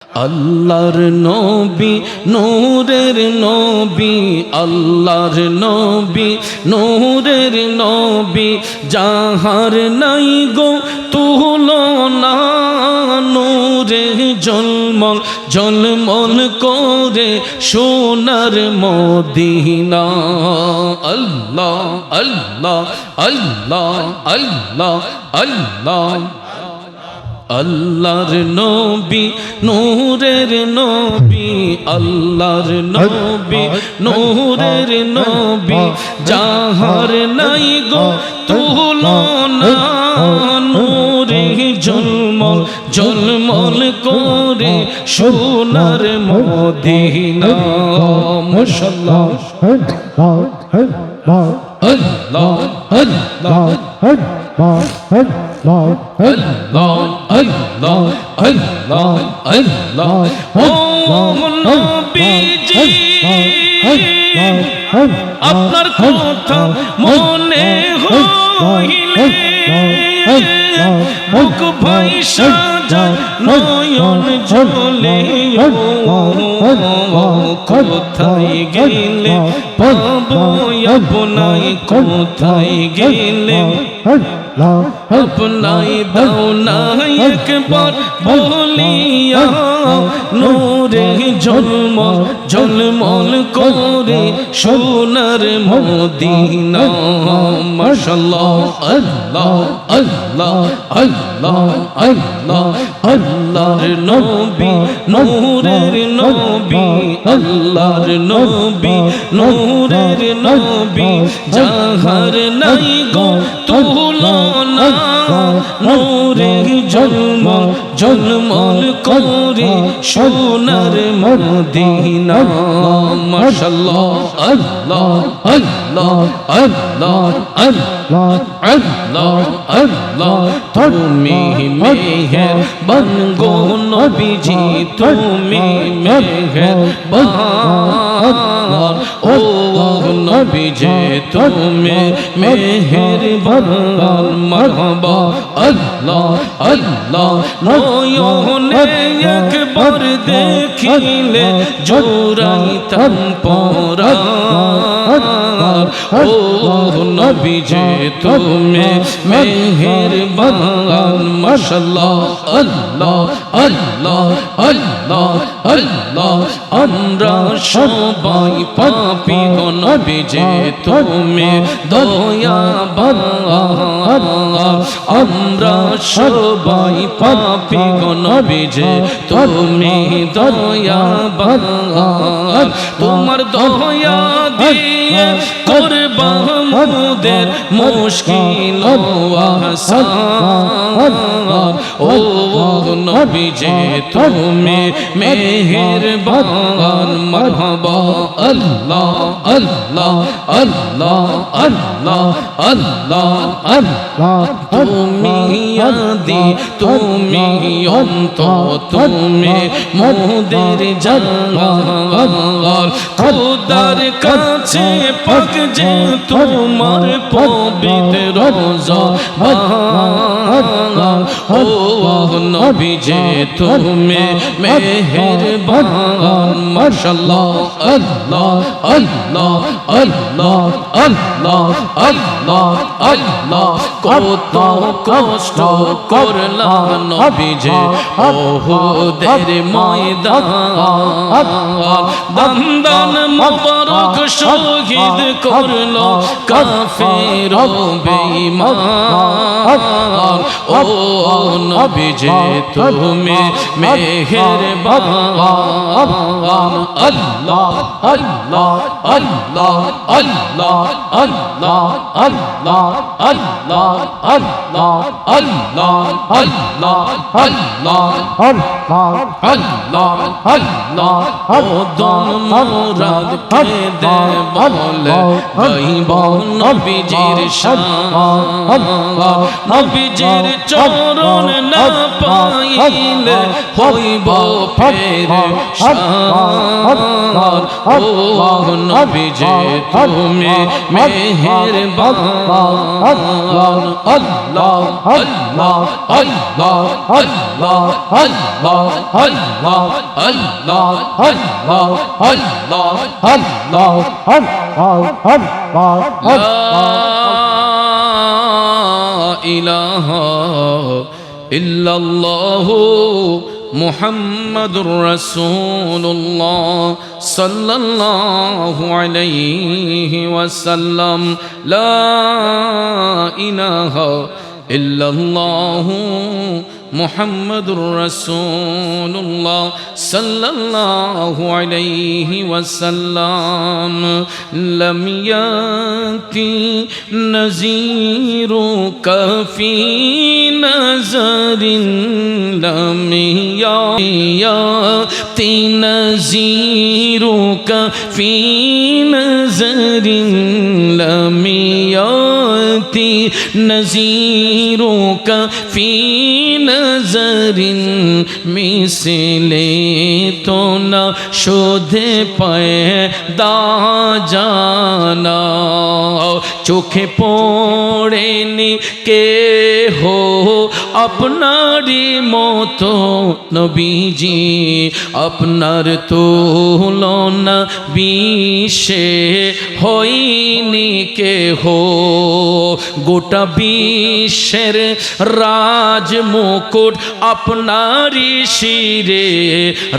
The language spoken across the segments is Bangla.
আল্লাহর নবী নূরের নবী, আল্লাহর নবী নূরের নবী, যাহার নাই গো তুলনা। নূরে ঝলমল ঝলমল করে সোনার মদিনা। আল্লাহ আল্লাহ আল্লাহ আল্লাহ আল্লাহ। আল্লাহর নবী নূরের নবী, আল্লাহর নবী নূরের নবী, যাহার নাই গো তুলনা। নূরে ঝলমল ঝলমল করে সোনার মদিনা। মাশাআল্লাহ আল্লাহ আল্লাহ আল্লাহ আল্লাহ আল্লাহ আল্লাহ। ও নবীজি আপনার কথা মনে হইলে বুক ভাইসা যায় নয়ন ঝলে। কোথায় গেলে পাবো আপনায়, কোথায় গেলে আপনায় দাও না একবার বলিয়া। নূরে ঝলমল ঝলমল করে সোনার মদিনা। মাশাআল্লাহ আল্লাহ আল্লাহ আল্লাহ আল্লাহ। আল্লাহর নবী নূরের নবী, আল্লাহর নবী নূরের নবী, যাহার নাই গো তুলনা। নূরে ঝলমল ঝলমল করে সোনার মদিনা। মাশাআল্লাহ আল্লাহ আল্লাহ আল্লাহ আল্লাহ আল্লাহ আল্লাহ। তুমি মেহেরবান গো নবীজি, তুমি মেহেরবান। ও নবীজি তুমি মেহেরবান। মারহাবা আল্লাহ আল্লাহ। নয়নে একবার দেখিলে জোড়াইতাম পরাণ। ও নবীজি তুমি মেহেরবান। মাশাআল্লাহ আল্লাহ আল্লাহ আল্লাহ আল্লাহ। আমরা সবাই পাপী গো নবীজি তুমি দয়াবান। আমরা সবাই পাপী গো নবীজি তুমি দয়াবান। তোমার দয়া দিয়ে করবা মোদের মুশকিল আসান। ও নবীজি তুমি মেহেরবান। মারহাবা আল্লাহ আল্লাহ আল্লাহ আল্লাহ আল্লাহ আল্লাহ। তুমি আদি তুমি অন্ত, তুমি মোদের জালাল। খোদার কাছে পাক যে তোমার পবিত্র জবান। ও নবীজি তুমি মেহেরবান। মাশাআল্লাহ আল্লাহ আল্লাহ আল্লাহ আল্লাহ আল্লাহ আল্লাহ। কত কষ্ট করলা নবীজি ওহুদের ময়দান। দন্দন মোবারক শহীদ করলো কাফের বেঈমান। ও নবীজি তুমি মেহেরবান। আল্লাহ আল্লাহ আল্লাহ আল্লাহ আল্লাহ আল্লাহ আল্লাহ আল্লাহ আল্লাহ আল্লাহ আল্লাহ আল্লাহ আল্লাহ। ও দম মুরাদ কেঁদে বলে গাইব নবীজির শান। নবীজির চরণ না পাইলে হইব পেরেশান। ও নবীজি তুমি মেহেরবান আল্লাহ আল্লাহ আল্লাহ আল্লাহ আল্লাহ আল্লাহ আল্লাহ আল্লাহ আল্লাহ লা ইলাহা ইল্লাল্লাহু মুহাম্মাদুর রাসূলুল্লাহ সাল্লাল্লাহু আলাইহি ওয়াসাল্লাম লা ইলাহা ইল্লাল্লাহু মুহাম্মাদুর রাসূলুল্লাহ সাল্লাল্লাহু আলাইহি ওয়াসাল্লাম লাম ইয়াতি নাযীরুকা ফি নাযারিন লাম ইয়াতি নাযীরুকা ফি নাযারিন লাম ইয়াতি নাযীরুকা ফি নজরিন মিসলে তো না শোধে পয়দা জানা চোখে পড়েনি কে হো আপনারি মতো নবীজি আপনার তুলনা বিশ্বে হয়নি কে হো গোটা বিশ্বের রাজ মুকুট আপনারি শিরে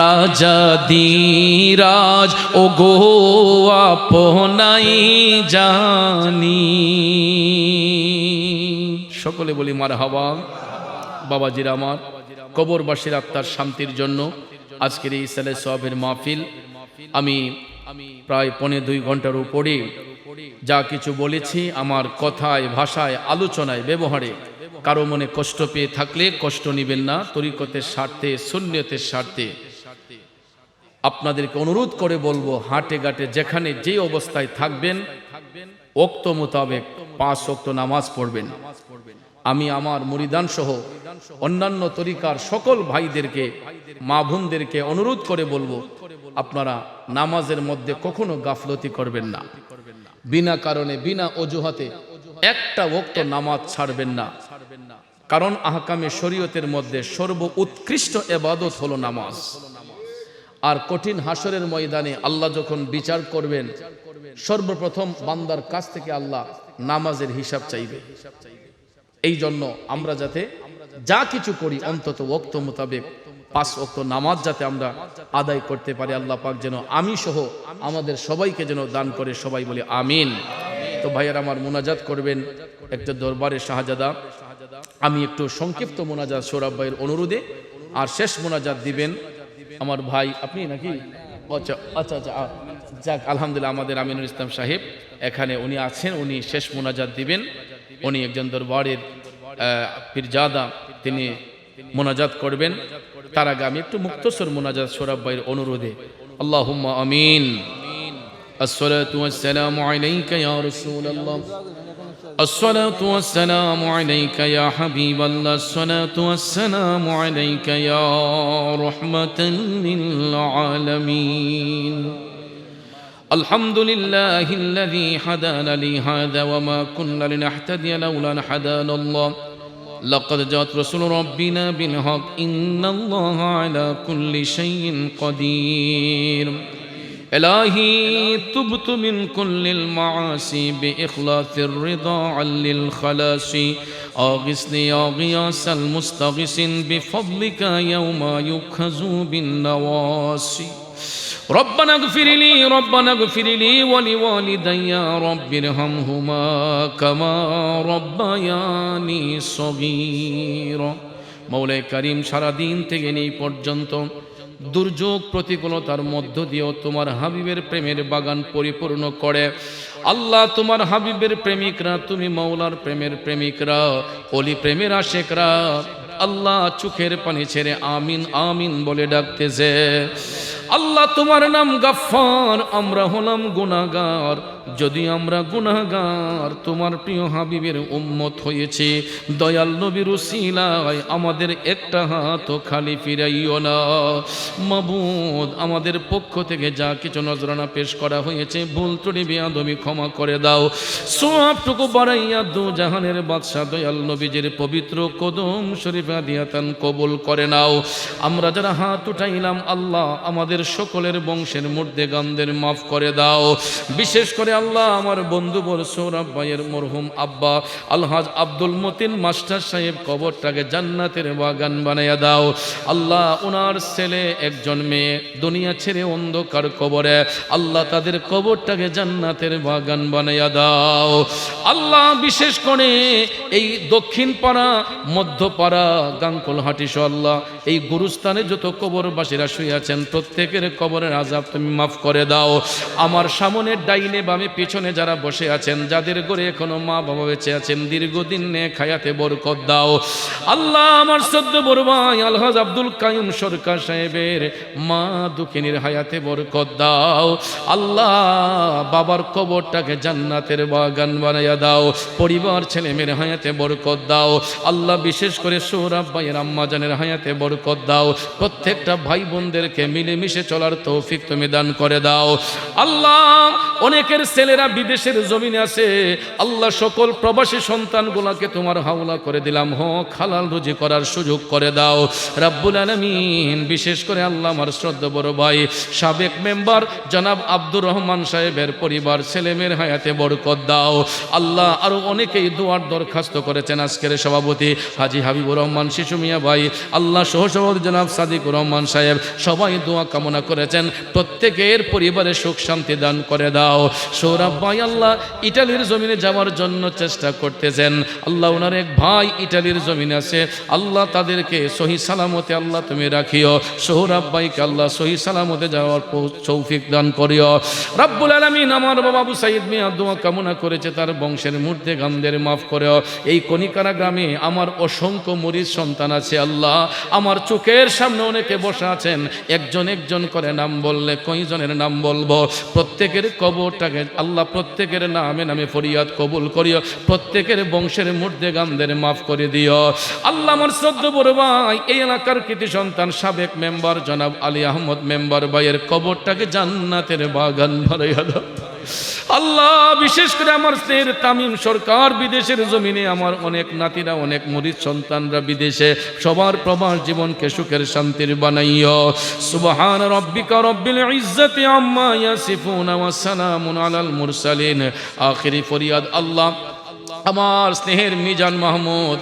রাজা দিরাজ ও গো আপনাই জানি সকলে বলি মারহাবা বাবাজির আমার কবরবাসীর আত্মার শান্তির জন্য আজকের এই ইসালে সওয়াবের মাহফিল আমি প্রায় 1.5 ঘন্টার উপরে যা কিছু বলেছি আমার কথায় ভাষায় আলোচনায় ব্যবহারে কারো মনে কষ্ট পেয়ে থাকলে কষ্ট নেবেন না তরিকতের স্বার্থে সুন্নিয়তের স্বার্থে আপনাদেরকে অনুরোধ করে বলবো হাটে ঘাটে যেখানে যে অবস্থায় থাকবেন ওক্ত মোতাবেক 5 ওয়াক্ত নামাজ পড়বেন আমি আমার মুরিদান সহ অন্যান্য তরিকার সকল ভাইদেরকে মা বোনদেরকে অনুরোধ করে বলবো আপনারা নামাজের মধ্যে কখনো গাফলতি করবেন না বিনা কারণে বিনা অজুহাতে একটা ওয়াক্ত নামাজ ছাড়বেন না কারণ আহকামে শরীয়তের মধ্যে সর্ব উৎকৃষ্ট ইবাদত হলো নামাজ আর কঠিন হাসরের ময়দানে আল্লাহ যখন বিচার করবেন সর্বপ্রথম বান্দার কাছ থেকে আল্লাহ নামাজের হিসাব চাইবে এই জন্য আমরা যাতে যা কিছু করি অন্তত ওয়াক্ত মোতাবেক 5 ওয়াক্ত নামাজ যাতে আমরা আদায় করতে পারি আল্লাহ পাক যেন আমি সহ আমাদের সবাইকে যেন দান করে সবাই বলি আমিন তো ভাইয়েরা আমার মুনাজাত করবেন একটা দরবারে শাহজাদা আমি একটু সংক্ষিপ্ত মুনাজাত সৌরভ ভাইয়ের অনুরোধে আর শেষ মুনাজাত দিবেন আমার ভাই আপনি নাকি আচ্ছা আচ্ছা আচ্ছা যাক আলহামদুলিল্লাহ আমাদের আমিনুল ইসলাম সাহেব এখানে উনি আছেন উনি শেষ মুনাজাত দিবেন উনি একজন দরবারের পীরজাদা তিনি মুনাজাত করবেন তার আগে আমি একটু মুক্তসর মুনাজাত সৌরভ ভাইয়ের অনুরোধে আল্লাহুম্মা আমিন আসসালাতু ওয়াসসালামু আলাইকা ইয়া রাসূলুল্লাহ আসসালাতু ওয়াসসালামু আলাইকা ইয়া হাবিবাল্লাহ আসসালাতু ওয়াসসালামু আলাইকা ইয়া রাহমাতাল লিল আলামিন الحمد لله الذي هدانا لهذا وما كنا لنهتدي لولا أن هدانا الله لقد جاءت رسول ربنا بالحق إن الله على كل شيء قدير إلهي تبت من كل المعاصي بإخلاص الرضا للخلاص أغثني يا غياث المستغيثين بفضلك يوم يؤخذ بالنواصي ربنا اغفر لي ولوالدي رب ارحمهما كما ربياني صغيرا মওলাই করিম সারা দিন থেকে এই পর্যন্ত দুর্যোগ প্রতিকূলতার মধ্য দিয়েও তোমার হাবিবের প্রেমের বাগান পরিপূর্ণ করে আল্লাহ তোমার হাবিবের প্রেমিকরা তুমি মওলার প্রেমের প্রেমিকরা ওলি প্রেমের আশেকরা আল্লাহ চোখের পানি ছেড়ে আমিন আমিন বলে ডাকতেছে আল্লাহ তোমার নাম গাফফার, আমরা হলাম গুনাহগার। যদি আমরা গুনাহগার তোমার প্রিয় হাবিবের উম্মত হয়েছে, দয়াল নবীর উসিলায় আমাদের একটা হাতও খালি ফিরাইও না। মাবুদ, আমাদের পক্ষ থেকে যা কিছু নজরানা পেশ করা হয়েছে, ভুল ত্রুটি বেয়াদবি ক্ষমা করে দাও। সওয়াবটুকু বাড়াইয়া দু জাহানের বাদশা দয়াল নবীজির পবিত্র কদম শরীফে দিয়াতান কবুল করে নাও। আমরা যারা হাত উঠাইলাম আল্লাহ আমাদের সকলের বংশের মুর্দেগানদের মাফ করে দাও। বিশেষ করে আল্লাহ আমার বন্ধু বড় সৌরভ ভাইয়ের মরহুম আব্বা আলহাজ আব্দুল মতিন মাস্টার সাহেব কবরটাকে জান্নাতের বাগান বানাইয়া দাও। আল্লাহ ওনার ছেলে একজন মেয়ে দুনিয়া ছেড়ে অন্ধকার কবরে, আল্লাহ তাদের কবরটাকে জান্নাতের বাগান বানাইয়া দাও। আল্লাহ বিশেষ করে এই দক্ষিণ পাড়া, মধ্যপাড়া, গাঙ্কলহাটি সহ আল্লাহ এই গুরুস্থানে যত কবরবাসীরা শুয়ে আছেন প্রত্যেকের কবরের আযাব তুমি মাফ করে দাও। আমার সামনে ডাইনে বামে পিছনে যারা বসে আছেন, যাদের ঘরে এখনো মা বাবা বেঁচে আছেন, দীর্ঘদিন নেক হায়াতে বরকত দাও। আল্লাহ আমার শ্রদ্ধা বড় ভাই আলহাজ আব্দুল কাইয়ুম সরকার সাহেবের মা দুঃখিনীর হায়াতে বরকত দাও। আল্লাহ বাবার কবরটাকে জান্নাতের বাগান বানাইয়া দাও। পরিবার ছেলে মেয়ের হায়াতে বরকত দাও। আল্লাহ বিশেষ করে সৌরভ ভাইয়ের আম্মা জানের হায়াতে বরকত দাও। প্রত্যেকটা ভাই বোনদেরকে মিলেমিশে চলার তৌফিক তুমি দান করে দাও। আল্লাহ অনেকের ছেলেরা বিদেশের জমিনে আছে, আল্লাহ সকল প্রবাসী সন্তানগুলোকে তোমার হাওলা করে দিলাম, হক হালাল রুজি করার সুযোগ করে দাও রাব্বুল আলামিন। বিশেষ করে আল্লাহ আমার শ্রদ্ধা বড় ভাই সাবেক মেম্বার জনাব আব্দুর রহমান সাহেবের পরিবার ছেলে মেয়ের হায়াতে বরকত দাও। আল্লাহ আরো অনেকেই দোয়ার দরখাস্ত করেছেন, আজকের সভাপতি হাজী হাবিবুর রহমান শিশু মিয়া ভাই, আল্লাহ সহসভাপতি জনাব সাদিকুর রহমান সাহেব, সবাই দোয়া কামনা করেছেন, প্রত্যেকের পরিবারে সুখ শান্তি দান করে দাও। সৌরভ ভাই আল্লাহ ইটালির জমিনে যাওয়ার জন্য চেষ্টা করতেছেন, আল্লাহ ওনার এক ভাই ইটালির জমিনে আছে, আল্লাহ তাদেরকে সহি সালামতে আল্লাহ তুমি রাখিও। সৌরভ ভাইকে আল্লাহ সহি সালামতে যাওয়ার তৌফিক দান করিও রাব্বুল আলামিন। আমার বাবা আবু সাইদ মিয়া দোয়া কামনা করেছে, তার বংশের মুর্দেগানদের মাফ করেও। এই কনিকারা গ্রামে আমার অসংখ্য মুরিদ সন্তান আছে, আল্লাহ আমার চোখের সামনে অনেকে বসে আছেন, একজন একজন করে নাম বললে কয়জনের নাম বলবো? প্রত্যেকের কবরটাকে আল্লাহ প্রত্যেকের নামে নামে ফরিয়াদ কবুল করিও, প্রত্যেকের বংশের মুর্দেগানদের মাফ করে দিও। আল্লাহ আমার শ্রদ্ধা বড় ভাই এই এলাকার কৃতি সন্তান সাবেক মেম্বার জনাব আলী আহমদ মেম্বার ভাইয়ের কবরটাকে জান্নাতের বাগান ভরাইয়া দাও। আল্লাহ বিশেষ করে আমার স্নেহের তামিম সরকার বিদেশের জমিনে, আমার অনেক নাতিরা অনেক মুরিদ সন্তানরা বিদেশে, সবার প্রবাস জীবনকে সুখের শান্তির বানাইও। সুবহান রাব্বিকা রব্বিল ইজ্জাতি আম্মা ইয়াসিফুন ওয়া সালামুন আলাল মুরসালিন। আখিরি ফরিয়াদ আল্লাহ আমার স্নেহের মিজান মাহমুদ,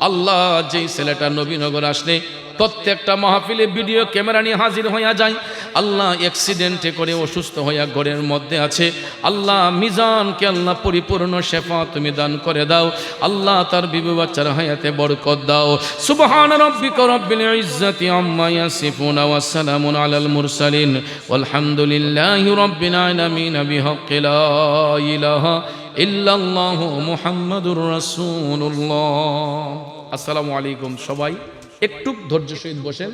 আল্লাহ যেই ছেলেটা নবীনগর আসলে প্রত্যেকটা মাহফিলে ভিডিও ক্যামেরা নিয়ে হাজির হইয়া যায়, আল্লাহ অ্যাক্সিডেন্টে করে অসুস্থ হইয়া ঘরের মধ্যে আছে, আল্লাহ মিজানকে আল্লাহ পরিপূর্ণ শেফা তুমি দান করে দাও। আল্লাহ তার বিবি বাচ্চার হায়াতে বরকত দাও। সুবহান রাব্বিকা রব্বিল ইজ্জাতি আম্মা ইয়াসিফুন ওয়া সালামুন আলাল মুরসালিন ওয়ালহামদুলিল্লাহি রাব্বিল আলামিন বিহাক্কি লা ইলাহা ইল্লাল্লাহু মুহাম্মাদুর রাসূলুল্লাহ। আসসালামু আলাইকুম। সবাই একটু ধৈর্য সহিত বসেন।